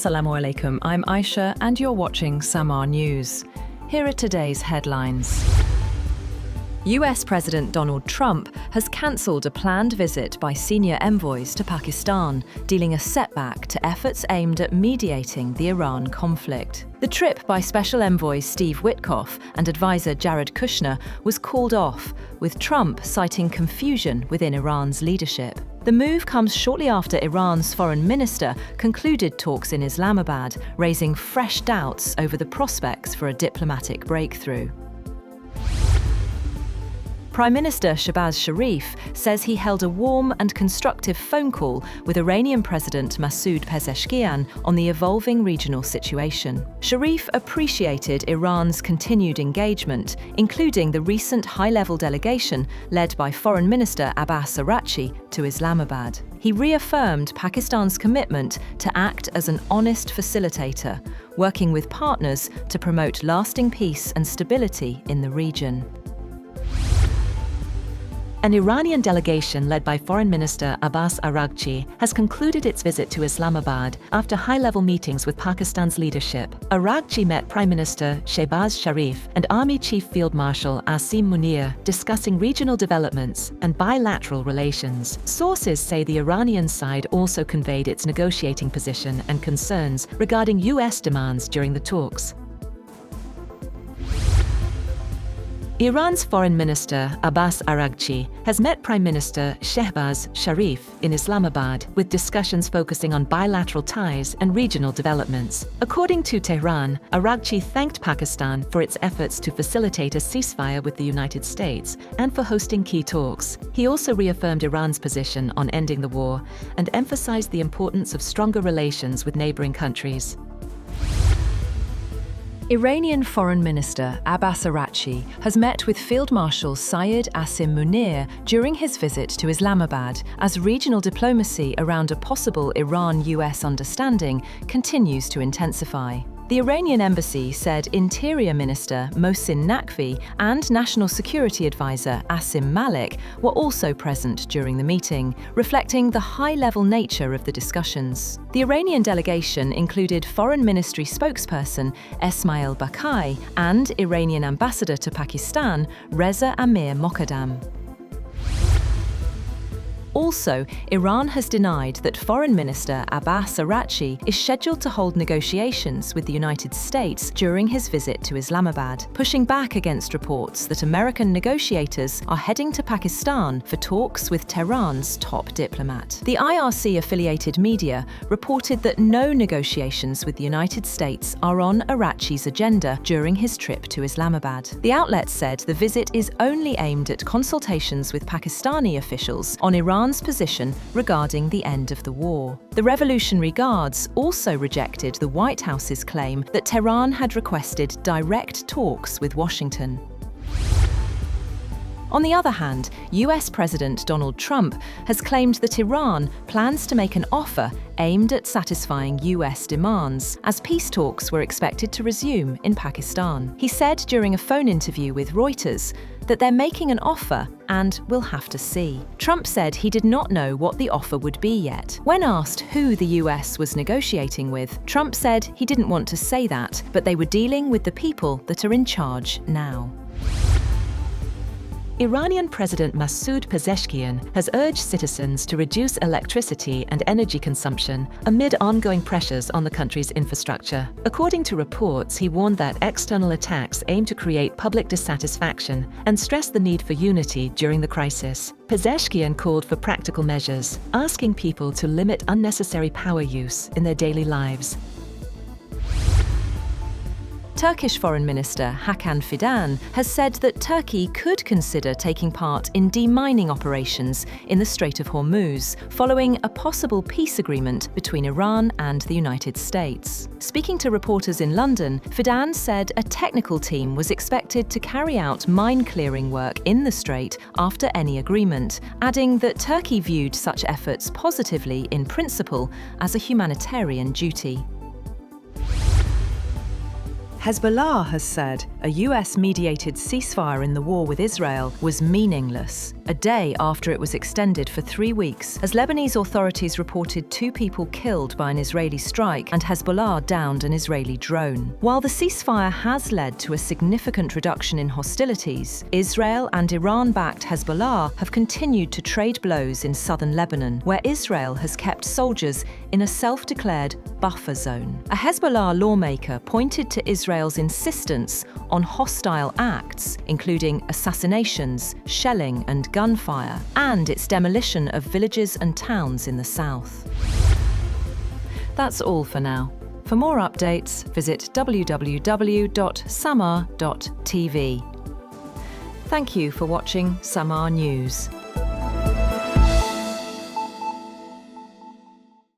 Assalamu alaikum, I'm Aisha and you're watching SAMAA News. Here are today's headlines. US President Donald Trump has cancelled a planned visit by senior envoys to Pakistan, dealing a setback to efforts aimed at mediating the Iran conflict. The trip by Special Envoy Steve Witkoff and advisor Jared Kushner was called off, with Trump citing confusion within Iran's leadership. The move comes shortly after Iran's foreign minister concluded talks in Islamabad, raising fresh doubts over the prospects for a diplomatic breakthrough. Prime Minister Shehbaz Sharif says he held a warm and constructive phone call with Iranian President Masoud Pezeshkian on the evolving regional situation. Sharif appreciated Iran's continued engagement, including the recent high-level delegation led by Foreign Minister Abbas Araghchi to Islamabad. He reaffirmed Pakistan's commitment to act as an honest facilitator, working with partners to promote lasting peace and stability in the region. An Iranian delegation led by Foreign Minister Abbas Araghchi has concluded its visit to Islamabad after high-level meetings with Pakistan's leadership. Araghchi met Prime Minister Shehbaz Sharif and Army Chief Field Marshal Asim Munir, discussing regional developments and bilateral relations. Sources say the Iranian side also conveyed its negotiating position and concerns regarding US demands during the talks. Iran's Foreign Minister Abbas Araghchi has met Prime Minister Shehbaz Sharif in Islamabad, with discussions focusing on bilateral ties and regional developments. According to Tehran, Araghchi thanked Pakistan for its efforts to facilitate a ceasefire with the United States and for hosting key talks. He also reaffirmed Iran's position on ending the war and emphasized the importance of stronger relations with neighboring countries. Iranian Foreign Minister Abbas Araghchi has met with Field Marshal Syed Asim Munir during his visit to Islamabad as regional diplomacy around a possible Iran-US understanding continues to intensify. The Iranian embassy said Interior Minister Mohsin Naqvi and National Security Advisor Asim Malik were also present during the meeting, reflecting the high-level nature of the discussions. The Iranian delegation included Foreign Ministry spokesperson Esmail Bakai and Iranian ambassador to Pakistan Reza Amir Mokaddam. Also, Iran has denied that Foreign Minister Abbas Araghchi is scheduled to hold negotiations with the United States during his visit to Islamabad, pushing back against reports that American negotiators are heading to Pakistan for talks with Tehran's top diplomat. The IRC-affiliated media reported that no negotiations with the United States are on Araghchi's agenda during his trip to Islamabad. The outlet said the visit is only aimed at consultations with Pakistani officials on Iran's position regarding the end of the war. The Revolutionary Guards also rejected the White House's claim that Tehran had requested direct talks with Washington. On the other hand, US President Donald Trump has claimed that Iran plans to make an offer aimed at satisfying US demands, as peace talks were expected to resume in Pakistan. He said during a phone interview with Reuters that they're making an offer and we'll have to see. Trump said he did not know what the offer would be yet. When asked who the US was negotiating with, Trump said he didn't want to say that, but they were dealing with the people that are in charge now. Iranian President Masoud Pezeshkian has urged citizens to reduce electricity and energy consumption amid ongoing pressures on the country's infrastructure. According to reports, he warned that external attacks aim to create public dissatisfaction and stressed the need for unity during the crisis. Pezeshkian called for practical measures, asking people to limit unnecessary power use in their daily lives. Turkish Foreign Minister Hakan Fidan has said that Turkey could consider taking part in demining operations in the Strait of Hormuz, following a possible peace agreement between Iran and the United States. Speaking to reporters in London, Fidan said a technical team was expected to carry out mine-clearing work in the strait after any agreement, adding that Turkey viewed such efforts positively in principle as a humanitarian duty. Hezbollah has said a US-mediated ceasefire in the war with Israel was meaningless, a day after it was extended for 3 weeks, as Lebanese authorities reported 2 people killed by an Israeli strike and Hezbollah downed an Israeli drone. While the ceasefire has led to a significant reduction in hostilities, Israel and Iran-backed Hezbollah have continued to trade blows in southern Lebanon, where Israel has kept soldiers in a self-declared buffer zone. A Hezbollah lawmaker pointed to Israel's insistence on hostile acts, including assassinations, shelling and gunfire, and its demolition of villages and towns in the south. That's all for now. For more updates, visit www.samaa.tv. Thank you for watching SAMAA News.